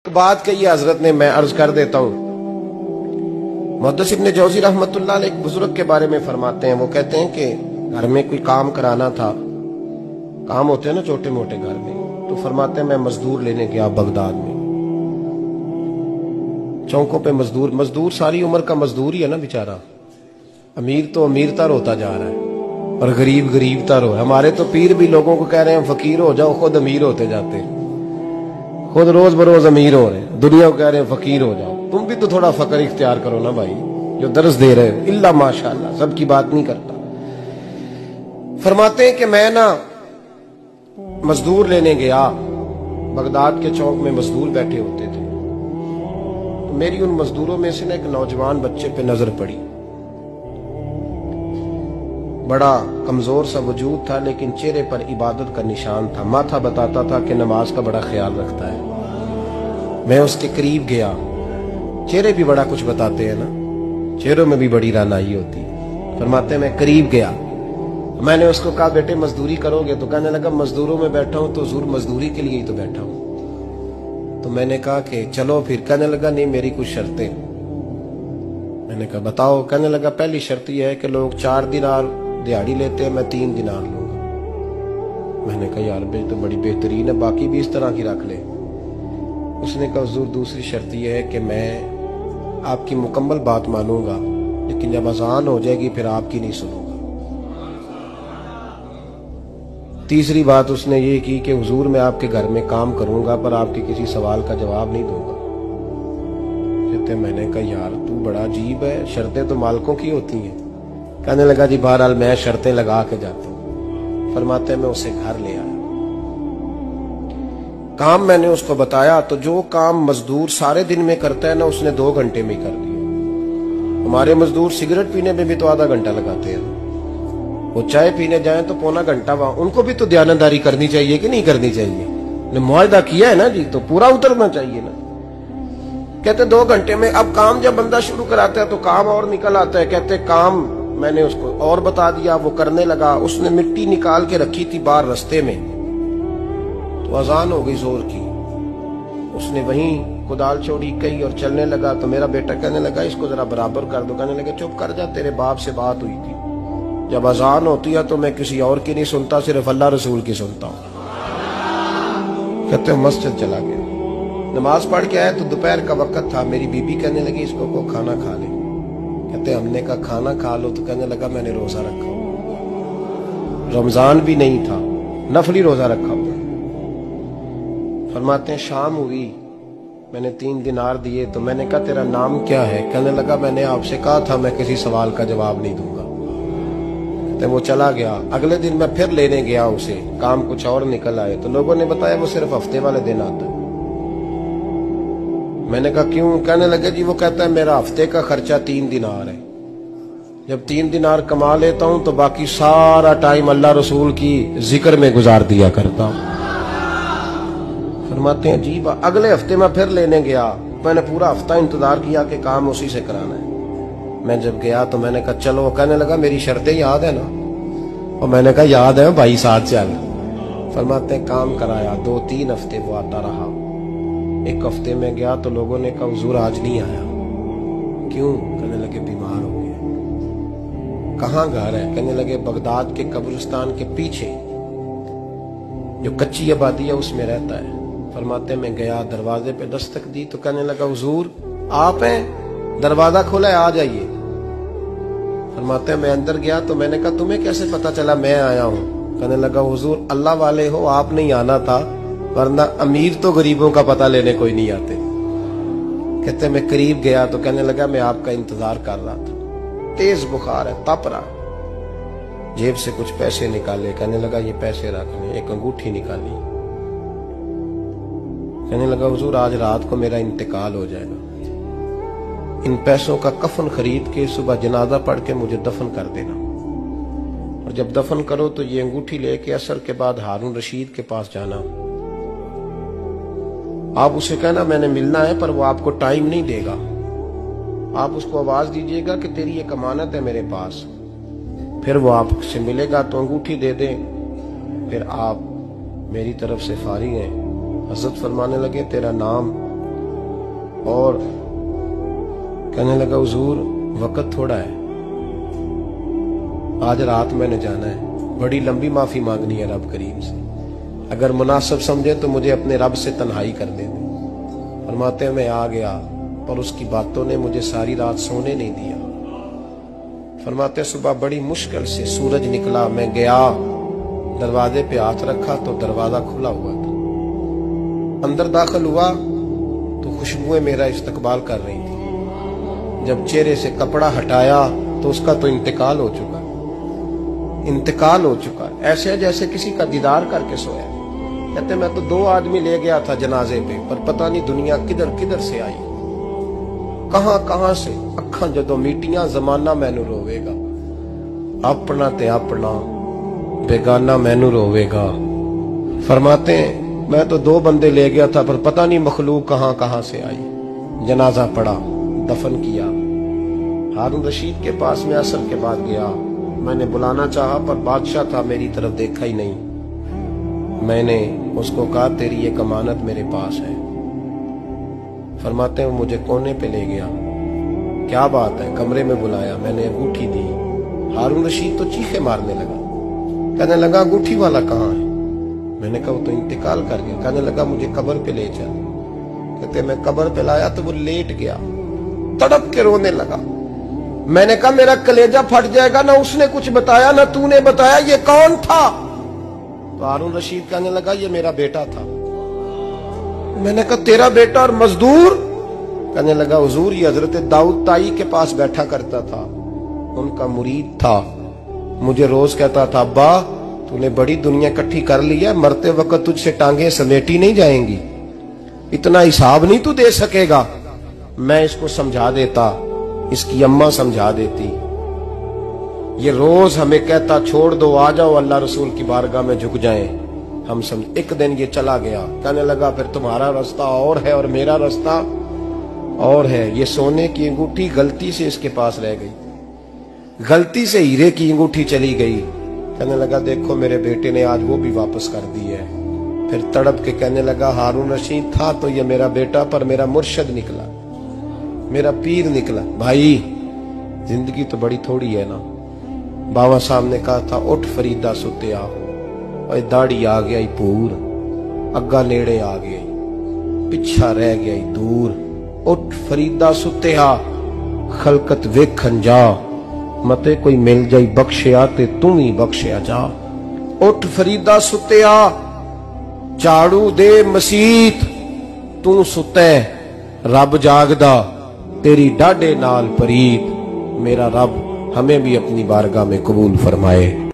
बात कही हजरत ने, मैं अर्ज कर देता हूँ। मुहद्दिस इब्न जौज़ी रहमतुल्लाह अलैह एक बुजुर्ग के बारे में फरमाते हैं, वो कहते हैं कि घर में कोई काम कराना था, काम होते हैं ना छोटे मोटे घर में, तो फरमाते हैं मैं मजदूर लेने गया बगदाद में। चौकों पे मजदूर सारी उम्र का मजदूर ही है ना बेचारा। अमीर तो अमीरतर होता जा रहा है और गरीब गरीबतर हो। हमारे तो पीर भी लोगों को कह रहे हैं फकीर हो जाओ, खुद अमीर होते जाते हैं, खुद रोज बरोज अमीर हो रहे हैं, दुनिया को कह रहे हैं फकीर हो जाओ। तुम भी तो थोड़ा फकर इख्तियार करो ना भाई, जो दर्स दे रहे हो। इल्ला माशाअल्लाह, सबकी बात नहीं करता। फरमाते हैं कि मैं ना मजदूर लेने गया, बगदाद के चौक में मजदूर बैठे होते थे, तो मेरी उन मजदूरों में से ना एक नौजवान बच्चे पे नजर पड़ी। बड़ा कमजोर सा वजूद था, लेकिन चेहरे पर इबादत का निशान था। माथा बताता था कि नमाज का बड़ा ख्याल रखता है। मैं उसके करीब गया, चेहरे भी बड़ा कुछ बताते हैं ना, चेहरों में भी बड़ी रानाई होती है। फरमाते हैं मैं करीब गया, मैंने उसको कहा बेटे मजदूरी करोगे? तो कहने लगा मजदूरों में बैठा हूं तो हुजूर मजदूरी के लिए ही तो बैठा हूं। तो मैंने कहा कि चलो फिर। कहने लगा नहीं मेरी कुछ शर्तें। मैंने कहा बताओ? कहने लगा पहली शर्त यह है कि लोग 4 दिनार दिहाड़ी लेते हैं, मैं 3 दिनार लूंगा। मैंने कहा यार भाई तो बड़ी बेहतरीन है, बाकी भी इस तरह की रख ले। उसने कहा हुजूर दूसरी शर्त यह है कि मैं आपकी मुकम्मल बात मानूंगा, लेकिन जब अजान हो जाएगी फिर आपकी नहीं सुनूंगा। तीसरी बात उसने ये की कि हुजूर मैं आपके घर में काम करूंगा पर आपके किसी सवाल का जवाब नहीं दूंगा। कहते मैंने कहा यार तू बड़ा अजीब है, शर्तें तो मालिकों की होती हैं। कहने लगा जी बहरहाल मैं शर्तें लगा के जाता हूं। फरमाते मैं उसे घर ले आया, काम मैंने उसको बताया, तो जो काम मजदूर सारे दिन में करता है ना उसने 2 घंटे में ही कर दिया। हमारे मजदूर सिगरेट पीने में भी तो आधा घंटा लगाते हैं, वो चाय पीने जाएं तो पौना घंटा। वहां उनको भी तो दयानतदारी करनी चाहिए कि नहीं करनी चाहिए? मुआहदा किया है ना जी, तो पूरा उतरना चाहिए ना। कहते 2 घंटे में। अब काम जब बंदा शुरू कराता है तो काम और निकल आता है। कहते काम मैंने उसको और बता दिया, वो करने लगा। उसने मिट्टी निकाल के रखी थी बाहर रास्ते में, तो अजान हो गई जोर की। उसने वहीं कुदाल छोड़ी कही और चलने लगा। तो मेरा बेटा कहने लगा इसको जरा बराबर कर दो। कहने लगा चुप कर जा, तेरे बाप से बात हुई थी, जब अजान होती है तो मैं किसी और की नहीं सुनता, सिर्फ अल्लाह रसूल की सुनता हूँ। कहते मस्जिद चला गया, नमाज पढ़ के आया तो दोपहर का वक्त था। मेरी बीबी कहने लगी इसको को खाना खा ले। कहते हमने कहा खाना खा लो, तो कहने लगा मैंने रोजा रखा हुआ, रमजान भी नहीं था, नफली रोजा रखा हुआ। फरमाते हैं शाम हुई, मैंने 3 दिनार दिए, तो मैंने कहा तेरा नाम क्या है? कहने लगा मैंने आपसे कहा था मैं किसी सवाल का जवाब नहीं दूंगा। कहते वो चला गया। अगले दिन मैं फिर लेने गया उसे, काम कुछ और निकल आए, तो लोगों ने बताया वो सिर्फ हफ्ते वाले दिन आता है। मैंने कहा क्यों? कहने लगे जी वो कहता है मेरा हफ्ते का खर्चा 3 दिनार है, जब 3 दिनार कमा लेता हूं तो बाकी सारा टाइम अल्लाह रसूल की जिक्र में गुजार दिया करता हूं। फरमाते हैं अजीब। अगले हफ्ते मैं फिर लेने गया, मैंने पूरा हफ्ता इंतजार किया कि काम उसी से कराना है। मैं जब गया तो मैंने कहा चलो। कहने लगा मेरी शर्तें याद है ना? और मैंने कहा याद है भाई, साथ चल। फरमाते हैं काम कराया, 2-3 हफ्ते वो आता रहा। एक हफ्ते में गया तो लोगों ने कहा हुजूर आज नहीं आया। क्यों? कहने लगे बीमार हो गए। कहाँ घर है? कहने लगे बगदाद के कब्रिस्तान के पीछे जो कच्ची आबादी है उसमें रहता है। फरमाते मैं गया, दरवाजे पे दस्तक दी तो कहने लगा हुजूर आप हैं? दरवाजा खोला है, आ जाइए। फरमाते मैं अंदर गया तो मैंने कहा तुम्हें कैसे पता चला मैं आया हूँ? कहने लगा हुजूर अल्लाह वाले हो, आप नहीं आना था, वरना अमीर तो गरीबों का पता लेने कोई नहीं आते। कहते मैं करीब गया तो कहने लगा मैं आपका इंतजार कर रहा था, तेज बुखार है, तप रहा। जेब से कुछ पैसे निकाले, कहने लगा ये पैसे रखने। एक अंगूठी निकाली, कहने लगा हुजूर आज रात को मेरा इंतकाल हो जाएगा, इन पैसों का कफन खरीद के सुबह जनाजा पढ़ के मुझे दफन कर देना, और जब दफन करो तो ये अंगूठी लेके असर के बाद हारून रशीद के पास जाना। आप उसे कहना मैंने मिलना है पर वो आपको टाइम नहीं देगा। आप उसको आवाज दीजिएगा कि तेरी एक अमानत है मेरे पास, फिर वो आपसे मिलेगा तो अंगूठी दे दे, फिर आप मेरी तरफ से फारिग हैं। हजरत फरमाने लगे तेरा नाम और कहने लगा हुजूर वक्त थोड़ा है, आज रात मैंने जाना है, बड़ी लंबी माफी मांगनी है रब करीम से, अगर मुनासिब समझे तो मुझे अपने रब से तन्हाई कर दे। फरमाते हैं मैं आ गया, पर उसकी बातों ने मुझे सारी रात सोने नहीं दिया। फरमाते सुबह बड़ी मुश्किल से सूरज निकला, मैं गया, दरवाजे पे हाथ रखा तो दरवाजा खुला हुआ था। अंदर दाखिल हुआ तो खुशबुएं मेरा इस्तकबाल कर रही थी। जब चेहरे से कपड़ा हटाया तो उसका तो इंतकाल हो चुका ऐसे जैसे किसी का दीदार करके सोया। कहते मैं तो 2 आदमी ले गया था जनाजे पे, पर पता नहीं दुनिया किधर किधर से आई, कहां से अखा जदों मीटियां जमाना मैनू रोवेगा, अपना ते अपना बेगाना मैनू रोवेगा। फरमाते मैं तो 2 बंदे ले गया था, पर पता नहीं मखलूक कहां से आई। जनाजा पड़ा, दफन किया। हारून रशीद के पास में असर के बाद गया, मैंने बुलाना चाहा पर बादशाह था, मेरी तरफ देखा ही नहीं। मैंने उसको कहा तेरी ये अमानत मेरे पास है। फरमाते हैं मुझे कोने पे ले गया, क्या बात है, कमरे में बुलाया, मैंने अंगूठी दी। हारून रशीद तो चीखे मारने लगा, कहने लगा अंगूठी वाला कहाँ है? मैंने कहा वो तो इंतकाल कर गया। कहने लगा मुझे कब्र पे ले चल। कहते मैं कब्र पे लाया तो वो लेट गया, तड़प के रोने लगा। मैंने कहा मेरा कलेजा फट जाएगा, ना उसने कुछ बताया ना तूने बताया, ये कौन था? तो हारून रशीद कहने लगा ये मेरा बेटा था। मैंने कहा तेरा बेटा और मजदूर? कहने लगा हुजूर ये हजरत दाऊद ताई के पास बैठा करता था, उनका मुरीद था, मुझे रोज कहता था अब्बा तूने बड़ी दुनिया इकट्ठी कर ली है, मरते वक्त तुझसे टांगे समेटी नहीं जाएंगी, इतना हिसाब नहीं तू दे सकेगा। मैं इसको समझा देता, इसकी अम्मा समझा देती। ये रोज हमें कहता छोड़ दो, आ जाओ अल्लाह रसूल की बारगाह में झुक जाएं। हम समझ। एक दिन ये चला गया, कहने लगा फिर तुम्हारा रास्ता और है और मेरा रास्ता और है। ये सोने की अंगूठी गलती से इसके पास रह गई, गलती से हीरे की अंगूठी चली गई। कहने लगा देखो मेरे बेटे ने आज वो भी वापस कर दी है। फिर तड़प के कहने लगा हारून रशीद था तो ये मेरा बेटा, पर मेरा मुर्शद निकला, मेरा पीर निकला। भाई जिंदगी तो बड़ी थोड़ी है ना। बाबा साहब ने कहा था उठ फरीदा सुते आ, दाढ़ी आ गया पूर, अग्गा नेड़े आ गई, पिछा रह गया दूर। उठ फरीदा सुते आ, खलकत वेखन जा, मते कोई मिल जाई बख्शिया ते तू ही बख्शिया जा। उठ फरीदा सुते आ, झाड़ू दे मसीत, तू सुते रब जागदा, तेरी डाडे नाल परीत। मेरा रब हमें भी अपनी बारगाह में कबूल फरमाए।